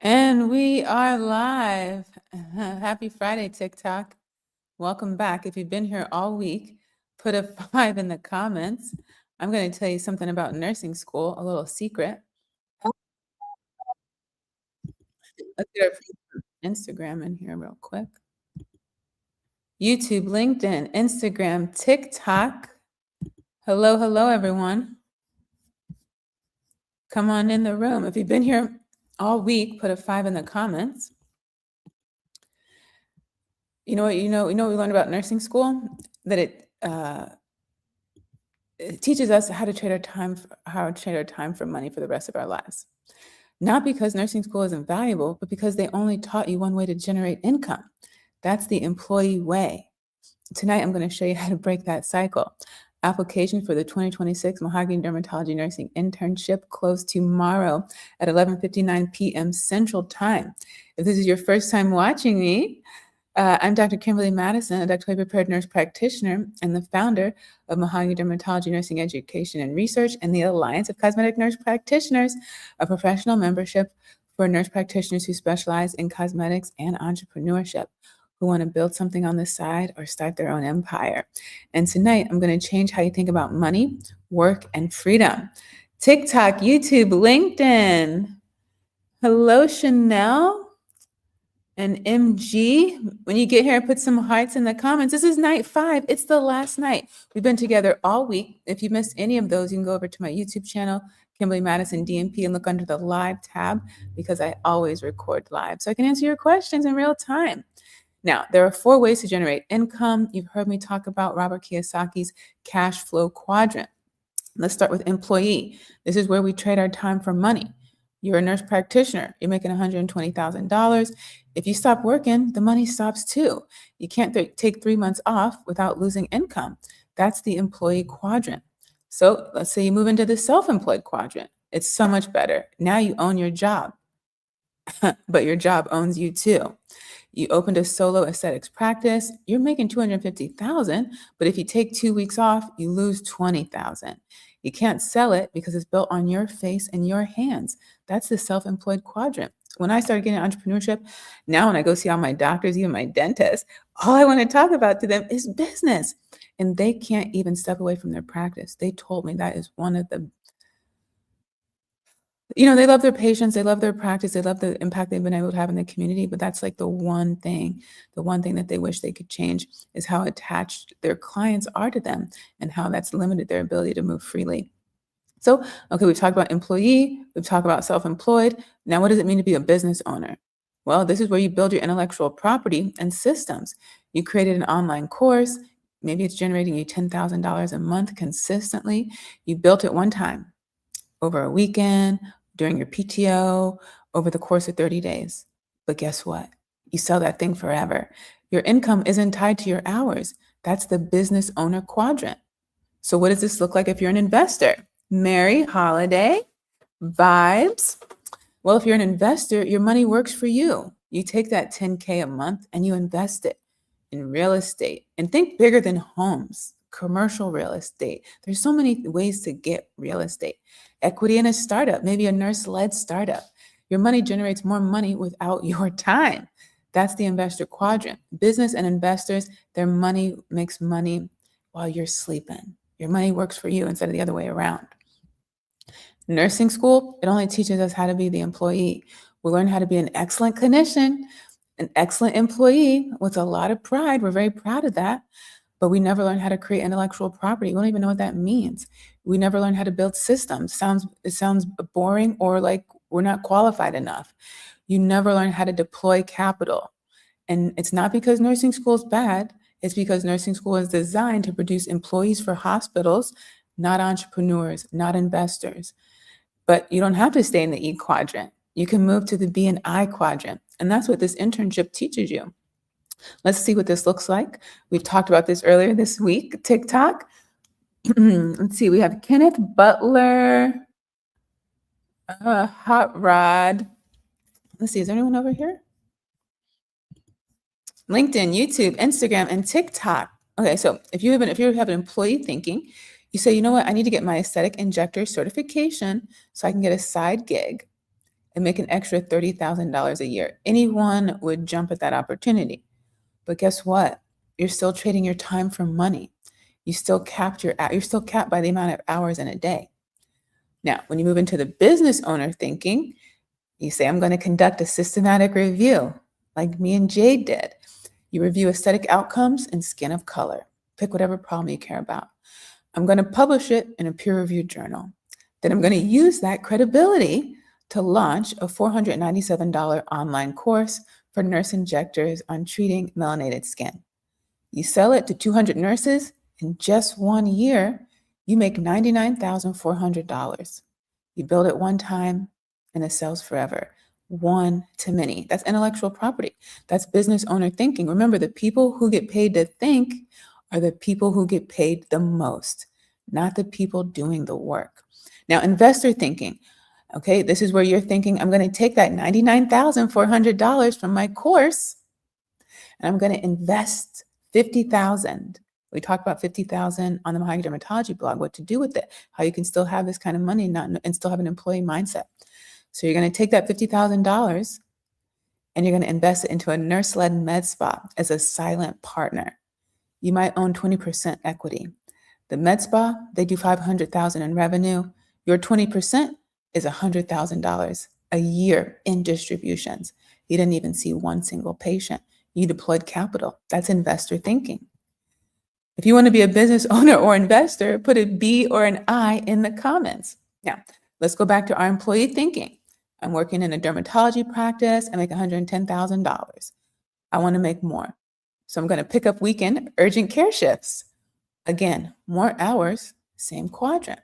And we are live. Happy Friday, TikTok. Welcome back. If you've been here all week, put a 5 in the comments. I'm going to tell you something about nursing school, a little secret. Let's get our Instagram in here real quick. YouTube, LinkedIn, Instagram, TikTok. Hello, hello, everyone. Come on in the room. If you've been here all week, put a 5 in the comments. You know what we learned about nursing school? That it teaches us how to trade our time for money for the rest of our lives. Not because nursing school isn't valuable, but because they only taught you one way to generate income. That's the employee way. Tonight, I'm going to show you how to break that cycle. Application for the 2026 Mahogany Dermatology Nursing Internship closed tomorrow at 11:59 p.m. Central Time. If this is your first time watching me, I'm Dr. Kimberly Madison, a doctorally prepared nurse practitioner and the founder of Mahogany Dermatology Nursing Education and Research and the Alliance of Cosmetic Nurse Practitioners, a professional membership for nurse practitioners who specialize in cosmetics and entrepreneurship, who want to build something on the side or start their own empire. And tonight, I'm going to change how you think about money, work, and freedom. TikTok, YouTube, LinkedIn. Hello, Chanel. And MG, when you get here, put some hearts in the comments. This is night 5. It's the last night. We've been together all week. If you missed any of those, you can go over to my YouTube channel, Kimberly Madison DMP, and look under the live tab because I always record live so I can answer your questions in real time. Now, there are 4 ways to generate income. You've heard me talk about Robert Kiyosaki's Cashflow Quadrant. Let's start with employee. This is where we trade our time for money. You're a nurse practitioner. You're making $120,000. If you stop working, the money stops too. You can't take 3 months off without losing income. That's the employee quadrant. So let's say you move into the self-employed quadrant. It's so much better. Now you own your job, but your job owns you too. You opened a solo aesthetics practice. You're making $250,000, but if you take 2 weeks off, you lose $20,000. You can't sell it because it's built on your face and your hands. That's the self-employed quadrant. When I started getting entrepreneurship, now when I go see all my doctors, even my dentists, all I want to talk about to them is business. And they can't even step away from their practice. They told me that is one of the they love their patients, they love their practice, they love the impact they've been able to have in the community, but that's like the one thing that they wish they could change is how attached their clients are to them and how that's limited their ability to move freely. So, okay, we've talked about employee, we've talked about self-employed. Now, what does it mean to be a business owner? Well, this is where you build your intellectual property and systems. You created an online course, maybe it's generating you $10,000 a month consistently. You built it one time over a weekend, during your PTO, over the course of 30 days. But guess what? You sell that thing forever. Your income isn't tied to your hours. That's the business owner quadrant. So what does this look like if you're an investor? Merry holiday vibes. Well, if you're an investor, your money works for you. You take that 10K a month and you invest it in real estate. And think bigger than homes, commercial real estate. There's so many ways to get real estate. Equity in a startup, maybe a nurse-led startup. Your money generates more money without your time. That's the investor quadrant. Business and investors, their money makes money while you're sleeping. Your money works for you instead of the other way around. Nursing school, it only teaches us how to be the employee. We learn how to be an excellent clinician, an excellent employee with a lot of pride. We're very proud of that. But we never learn how to create intellectual property. We don't even know what that means. We never learn how to build systems. It sounds boring or like we're not qualified enough. You never learn how to deploy capital. And it's not because nursing school is bad. It's because nursing school is designed to produce employees for hospitals, not entrepreneurs, not investors. But you don't have to stay in the E quadrant. You can move to the B and I quadrant. And that's what this internship teaches you. Let's see what this looks like. We've talked about this earlier this week, TikTok. Let's see, we have Kenneth Butler, Hot Rod. Let's see, is there anyone over here? LinkedIn, YouTube, Instagram, and TikTok. Okay, so if you have an employee thinking, you say, you know what, I need to get my aesthetic injector certification so I can get a side gig. and make an extra $30,000 a year. Anyone would jump at that opportunity. But guess what? You're still trading your time for money. You're still capped by the amount of hours in a day. Now, when you move into the business owner thinking, you say, I'm going to conduct a systematic review, like me and Jade did. You review aesthetic outcomes and skin of color. Pick whatever problem you care about. I'm going to publish it in a peer-reviewed journal. Then I'm going to use that credibility to launch a $497 online course for nurse injectors on treating melanated skin. You sell it to 200 nurses. In just 1 year, you make $99,400. You build it one time and it sells forever. One to many. That's intellectual property. That's business owner thinking. Remember, the people who get paid to think are the people who get paid the most, not the people doing the work. Now, investor thinking. Okay, this is where you're thinking, I'm going to take that $99,400 from my course and I'm going to invest $50,000. We talked about $50,000 on the Mahogany Dermatology blog, what to do with it, how you can still have this kind of money and still have an employee mindset. So you're going to take that $50,000 and you're going to invest it into a nurse-led med spa as a silent partner. You might own 20% equity. The med spa, they do $500,000 in revenue. Your 20% is $100,000 a year in distributions. You didn't even see one single patient. You deployed capital. That's investor thinking. If you want to be a business owner or investor, put a B or an I in the comments. Now, let's go back to our employee thinking. I'm working in a dermatology practice. I make $110,000. I want to make more. So I'm going to pick up weekend urgent care shifts. Again, more hours, same quadrant.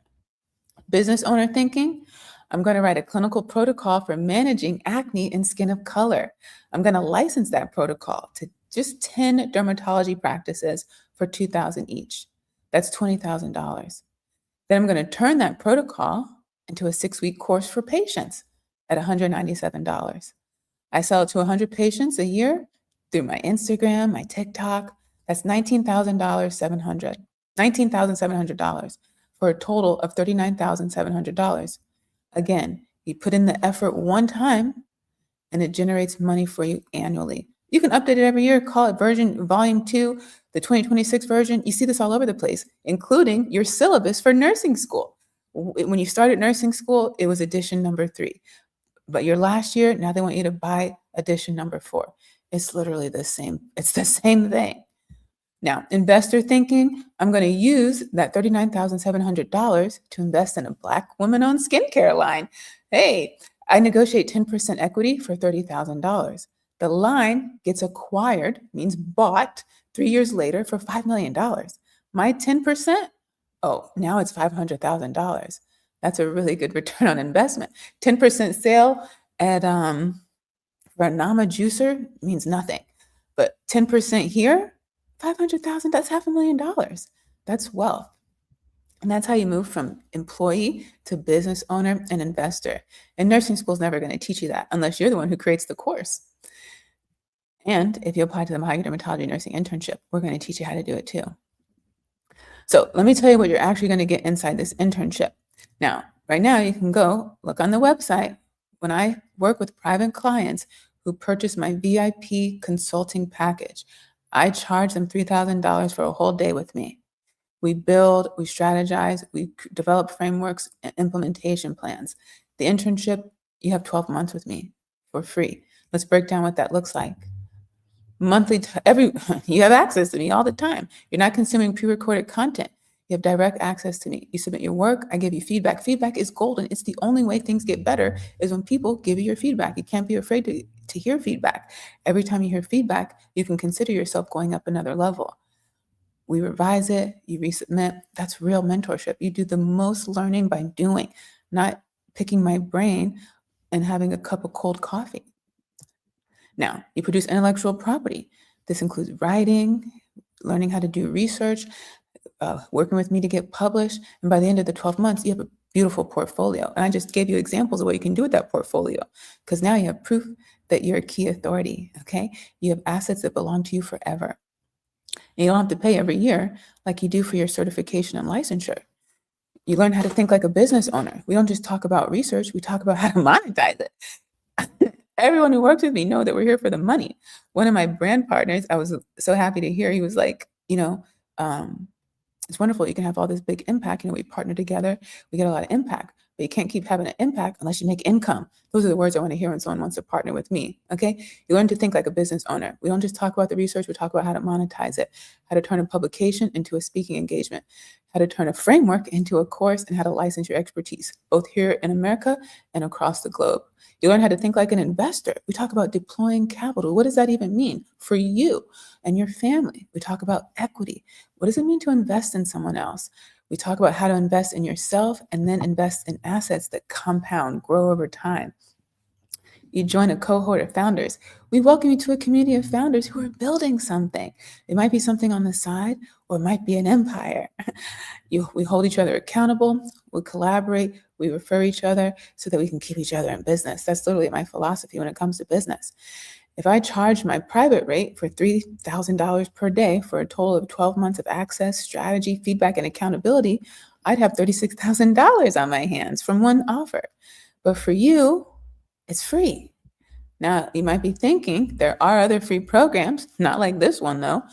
Business owner thinking, I'm going to write a clinical protocol for managing acne and skin of color. I'm going to license that protocol to just 10 dermatology practices for $2,000 each. That's $20,000. Then I'm going to turn that protocol into a 6-week course for patients at $197. I sell it to 100 patients a year through my Instagram, my TikTok. That's $19,700 for a total of $39,700. Again, you put in the effort one time and it generates money for you annually. You can update it every year, call it volume 2, the 2026 version. You see this all over the place, including your syllabus for nursing school. When you started nursing school, it was edition number 3. But your last year, now they want you to buy edition number 4. It's literally the same. It's the same thing. Now, investor thinking, I'm going to use that $39,700 to invest in a Black woman-owned skincare line. Hey, I negotiate 10% equity for $30,000. The line gets acquired, means bought, 3 years later for $5 million. My 10%, oh, now it's $500,000. That's a really good return on investment. 10% sale at for a Nama juicer means nothing, but 10% here, 500,000, that's $500,000. That's wealth. And that's how you move from employee to business owner and investor. And nursing school is never going to teach you that unless you're the one who creates the course. And if you apply to the Mahogany Dermatology Nursing Internship, we're going to teach you how to do it too. So let me tell you what you're actually going to get inside this internship. Now, right now you can go look on the website. When I work with private clients who purchase my VIP consulting package, I charge them $3,000 for a whole day with me. We build, we strategize, we develop frameworks and implementation plans. The internship, you have 12 months with me for free. Let's break down what that looks like. Monthly, you have access to me all the time. You're not consuming pre-recorded content. You have direct access to me. You submit your work, I give you feedback. Feedback is golden. It's the only way things get better is when people give you your feedback. You can't be afraid to hear feedback. Every time you hear feedback, you can consider yourself going up another level. We revise it, you resubmit. That's real mentorship. You do the most learning by doing, not picking my brain and having a cup of cold coffee. Now, you produce intellectual property. This includes writing, learning how to do research, working with me to get published. And by the end of the 12 months, you have a beautiful portfolio. And I just gave you examples of what you can do with that portfolio, because now you have proof that you're a key authority, okay? You have assets that belong to you forever. And you don't have to pay every year like you do for your certification and licensure. You learn how to think like a business owner. We don't just talk about research, we talk about how to monetize it. Everyone who works with me know that we're here for the money. One of my brand partners, I was so happy to hear, he was like, it's wonderful. You can have all this big impact. We partner together, we get a lot of impact, but you can't keep having an impact unless you make income. Those are the words I want to hear when someone wants to partner with me. Okay. You learn to think like a business owner. We don't just talk about the research, we talk about how to monetize it, how to turn a publication into a speaking engagement, how to turn a framework into a course, and how to license your expertise, both here in America and across the globe. You learn how to think like an investor. We talk about deploying capital. What does that even mean for you and your family? We talk about equity. What does it mean to invest in someone else? We talk about how to invest in yourself and then invest in assets that compound, grow over time. You join a cohort of founders. We welcome you to a community of founders who are building something. It might be something on the side, or it might be an empire. We hold each other accountable, we collaborate, we refer each other so that we can keep each other in business. That's literally my philosophy when it comes to business. If I charged my private rate for $3,000 per day for a total of 12 months of access, strategy, feedback, and accountability, I'd have $36,000 on my hands from one offer. But for you, it's free. Now, you might be thinking there are other free programs, not like this one though.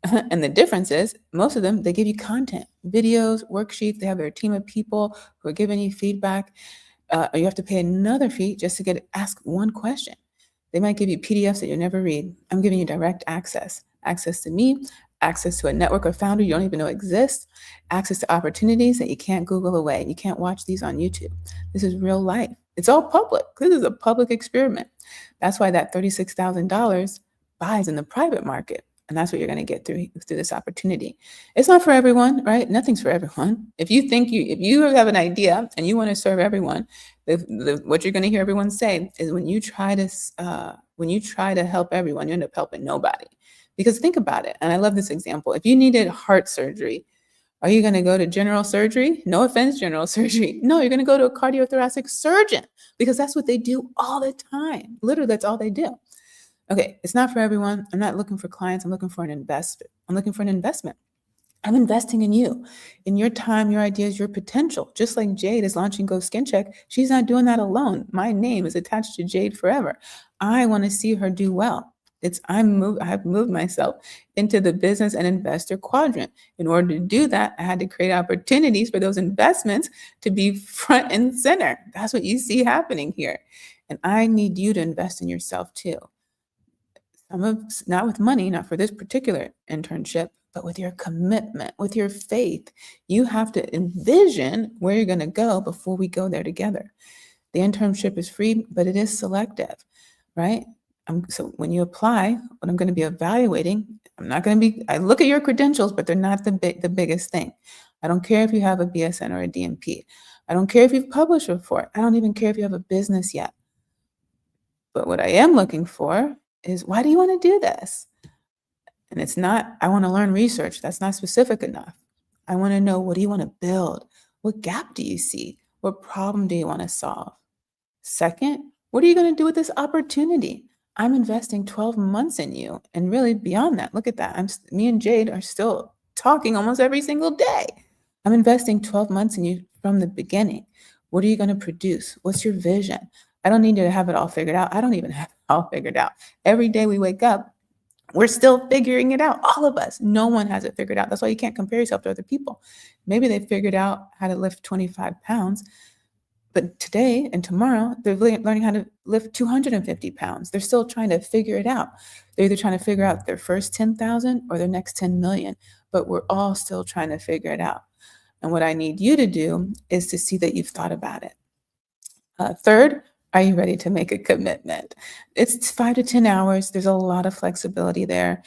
And the difference is most of them, they give you content, videos, worksheets. They have their team of people who are giving you feedback. Or you have to pay another fee just to ask one question. They might give you PDFs that you'll never read. I'm giving you direct access to me, access to a network of founders you don't even know exists, access to opportunities that you can't Google away. You can't watch these on YouTube. This is real life. It's all public. This is a public experiment. That's why that $36,000 buys in the private market. And that's what you're going to get through this opportunity. It's not for everyone, right? Nothing's for everyone. If you have an idea and you want to serve everyone, what you're going to hear everyone say is when you try to help everyone, you end up helping nobody. Because think about it, and I love this example. If you needed heart surgery, are you going to go to general surgery? No offense, general surgery. No, you're going to go to a cardiothoracic surgeon because that's what they do all the time. Literally, that's all they do. Okay, it's not for everyone. I'm not looking for clients. I'm looking for an investment. I'm investing in you, in your time, your ideas, your potential. Just like Jade is launching Go Skin Check, she's not doing that alone. My name is attached to Jade forever. I want to see her do well. I've moved myself into the business and investor quadrant. In order to do that, I had to create opportunities for those investments to be front and center. That's what you see happening here. And I need you to invest in yourself too. Not with money, not for this particular internship, but with your commitment, with your faith. You have to envision where you're going to go before we go there together. The internship is free, but it is selective, right? So when you apply, what I'm going to be evaluating, I look at your credentials, but they're not the biggest thing. I don't care if you have a BSN or a DMP. I don't care if you've published before. I don't even care if you have a business yet. But what I am looking for is, why do you want to do this? And it's not, I want to learn research. That's not specific enough. I want to know, what do you want to build? What gap do you see? What problem do you want to solve? Second, what are you going to do with this opportunity? I'm investing 12 months in you, and really beyond that. Look at that. Me and Jade are still talking almost every single day. I'm investing 12 months in you from the beginning. What are you going to produce? What's your vision? I don't need you to have it all figured out. I don't even have it all figured out. Every day we wake up, we're still figuring it out. All of us. No one has it figured out. That's why you can't compare yourself to other people. Maybe they figured out how to lift 25 pounds, but today and tomorrow, they're learning how to lift 250 pounds. They're still trying to figure it out. They're either trying to figure out their first 10,000 or their next 10 million, but we're all still trying to figure it out. And what I need you to do is to see that you've thought about it. Third, are you ready to make a commitment? It's 5 to 10 hours. There's a lot of flexibility there.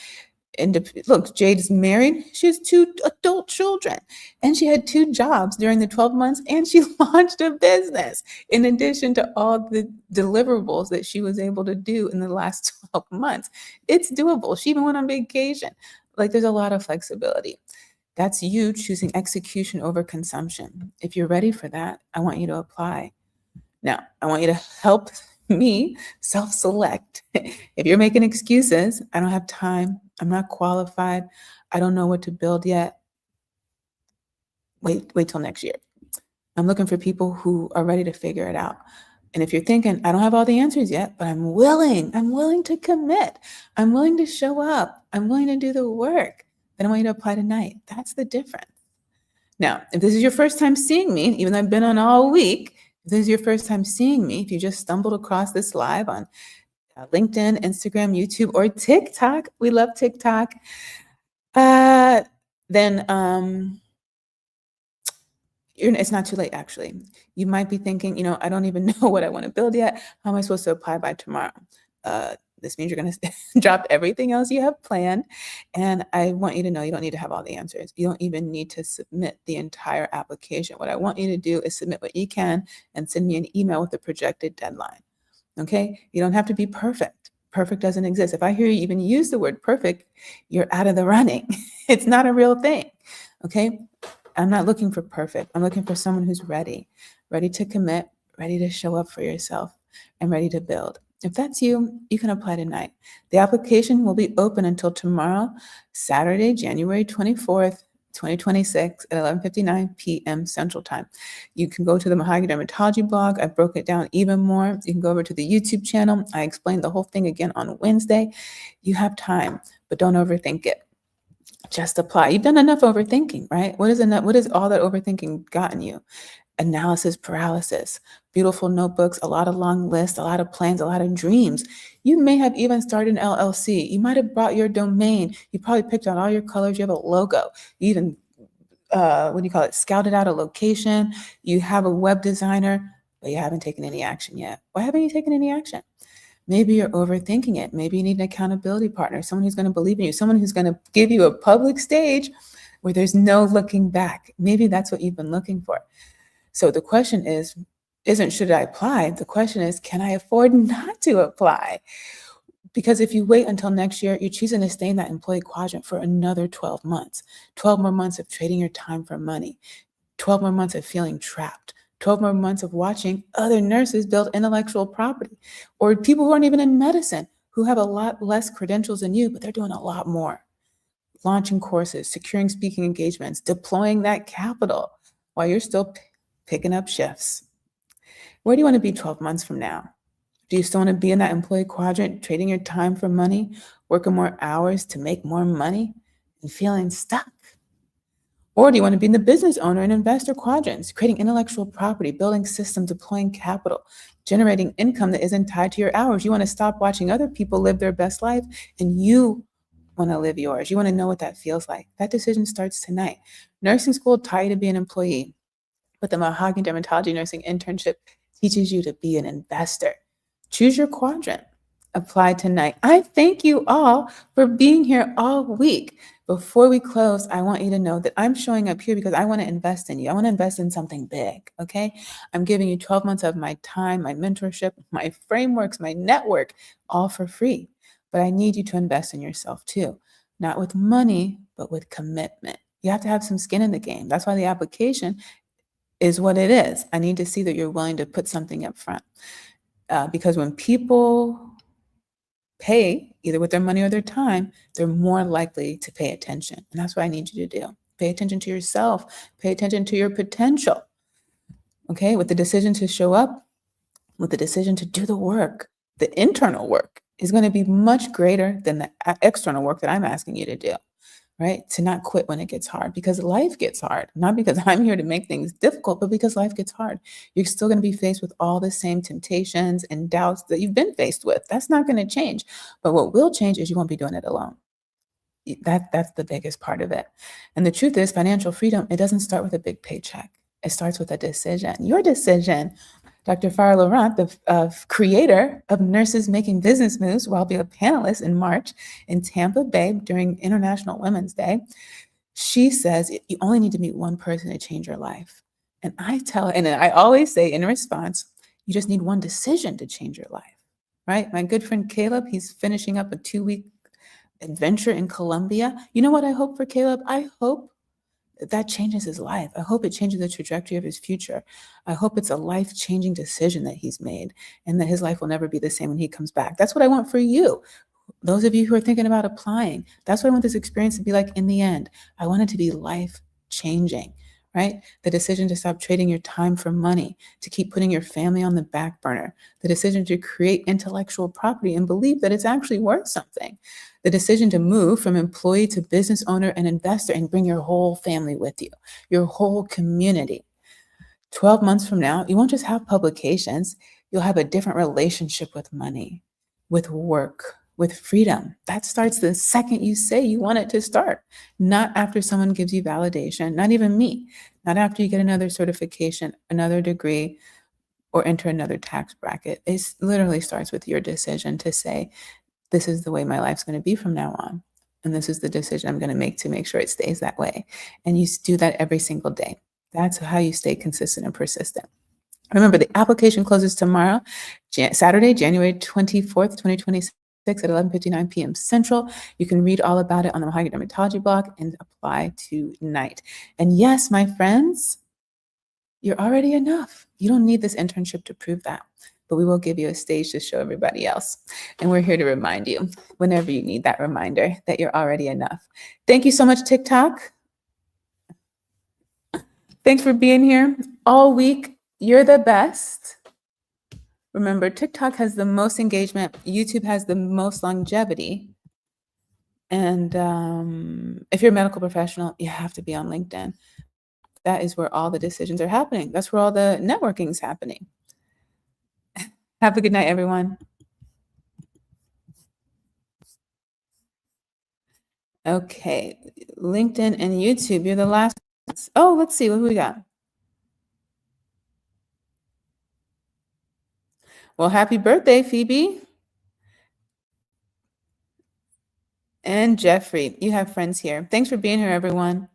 And look, Jade is married. She has 2 adult children, and she had 2 jobs during the 12 months, and she launched a business in addition to all the deliverables that she was able to do in the last 12 months. It's doable. She even went on vacation. There's a lot of flexibility. That's you choosing execution over consumption. If you're ready for that, I want you to apply. Now, I want you to help me self-select. If you're making excuses, I don't have time, I'm not qualified, I don't know what to build yet, wait till next year. I'm looking for people who are ready to figure it out. And if you're thinking, I don't have all the answers yet, but I'm willing to commit. I'm willing to show up. I'm willing to do the work. Then I want you to apply tonight. That's the difference. Now, if this is your first time seeing me, even though I've been on all week, if this is your first time seeing me, if you just stumbled across this live on LinkedIn, Instagram, YouTube, or TikTok, we love TikTok, then it's not too late, actually. You might be thinking, I don't even know what I want to build yet. How am I supposed to apply by tomorrow? This means you're going to drop everything else you have planned. And I want you to know you don't need to have all the answers. You don't even need to submit the entire application. What I want you to do is submit what you can and send me an email with the projected deadline. Okay? You don't have to be perfect. Perfect doesn't exist. If I hear you even use the word perfect, you're out of the running. It's not a real thing. Okay? I'm not looking for perfect. I'm looking for someone who's ready to commit, ready to show up for yourself, and ready to build. If that's you, you can apply tonight. The application will be open until tomorrow, Saturday, January 24th, 2026 at 11:59 p.m. Central Time. You can go to the Mahogany Dermatology blog. I broke it down even more. You can go over to the YouTube channel. I explained the whole thing again on Wednesday. You have time, but don't overthink it. Just apply. You've done enough overthinking, right? What is all that overthinking gotten you? Analysis paralysis, beautiful notebooks, a lot of long lists, a lot of plans, a lot of dreams. You may have even started an LLC. You might have bought your domain. You probably picked out all your colors. You have a logo. You even, scouted out a location. You have a web designer, but you haven't taken any action yet. Why haven't you taken any action? Maybe you're overthinking it. Maybe you need an accountability partner, someone who's going to believe in you, someone who's going to give you a public stage where there's no looking back. Maybe that's what you've been looking for. So the question isn't should I apply? The question is, can I afford not to apply? Because if you wait until next year, you're choosing to stay in that employee quadrant for another 12 months, 12 more months of trading your time for money, 12 more months of feeling trapped, 12 more months of watching other nurses build intellectual property, or people who aren't even in medicine, who have a lot less credentials than you, but they're doing a lot more. Launching courses, securing speaking engagements, deploying that capital while you're still picking up shifts. Where do you want to be 12 months from now? Do you still want to be in that employee quadrant, trading your time for money, working more hours to make more money, and feeling stuck? Or do you want to be in the business owner and investor quadrants, creating intellectual property, building systems, deploying capital, generating income that isn't tied to your hours? You want to stop watching other people live their best life, and you want to live yours. You want to know what that feels like. That decision starts tonight. Nursing school taught you to be an employee, but the Mahogany Dermatology Nursing Internship teaches you to be an investor. Choose your quadrant. Apply tonight. I thank you all for being here all week. Before we close, I want you to know that I'm showing up here because I want to invest in you. I want to invest in something big, okay? I'm giving you 12 months of my time, my mentorship, my frameworks, my network, all for free. But I need you to invest in yourself too, not with money, but with commitment. You have to have some skin in the game. That's why the application is what it is. I need to see that you're willing to put something up front. Because when people pay, either with their money or their time, they're more likely to pay attention. And that's what I need you to do. Pay attention to yourself. Pay attention to your potential. Okay? With the decision to show up, with the decision to do the work, the internal work is going to be much greater than the external work that I'm asking you to do. Right? To not quit when it gets hard, because life gets hard, not because I'm here to make things difficult, but because life gets hard. You're still going to be faced with all the same temptations and doubts that you've been faced with. That's not going to change. But what will change is you won't be doing it alone. That's the biggest part of it. And the truth is, financial freedom, it doesn't start with a big paycheck. It starts with a decision. Your decision. Dr. Farah Laurent, the creator of Nurses Making Business Moves, will be a panelist in March in Tampa Bay during International Women's Day. She says you only need to meet one person to change your life. And I always say in response, you just need one decision to change your life, right? My good friend Caleb, he's finishing up a 2-week adventure in Colombia. You know what I hope for Caleb? I hope that changes his life. I hope it changes the trajectory of his future. I hope it's a life-changing decision that he's made and that his life will never be the same when he comes back. That's what I want for you. Those of you who are thinking about applying, that's what I want this experience to be like in the end. I want it to be life-changing, right? The decision to stop trading your time for money, to keep putting your family on the back burner, the decision to create intellectual property and believe that it's actually worth something, the decision to move from employee to business owner and investor and bring your whole family with you, your whole community. 12 months from now, you won't just have publications, you'll have a different relationship with money, with work, with freedom. That starts the second you say you want it to start, not after someone gives you validation, not even me, not after you get another certification, another degree, or enter another tax bracket. It literally starts with your decision to say, this is the way my life's going to be from now on. And this is the decision I'm going to make sure it stays that way. And you do that every single day. That's how you stay consistent and persistent. Remember, the application closes tomorrow, Saturday, January 24th, 2026 at 11:59 p.m. Central. You can read all about it on the Mahogany Dermatology blog and apply tonight. And yes, my friends, you're already enough. You don't need this internship to prove that, but we will give you a stage to show everybody else. And we're here to remind you whenever you need that reminder that you're already enough. Thank you so much, TikTok. Thanks for being here all week. You're the best. Remember, TikTok has the most engagement. YouTube has the most longevity. And if you're a medical professional, you have to be on LinkedIn. That is where all the decisions are happening. That's where all the networking is happening. Have a good night, everyone. Okay, LinkedIn and YouTube, you're the last ones. Oh, let's see, what do we got? Well, happy birthday, Phoebe. And Jeffrey, you have friends here. Thanks for being here, everyone.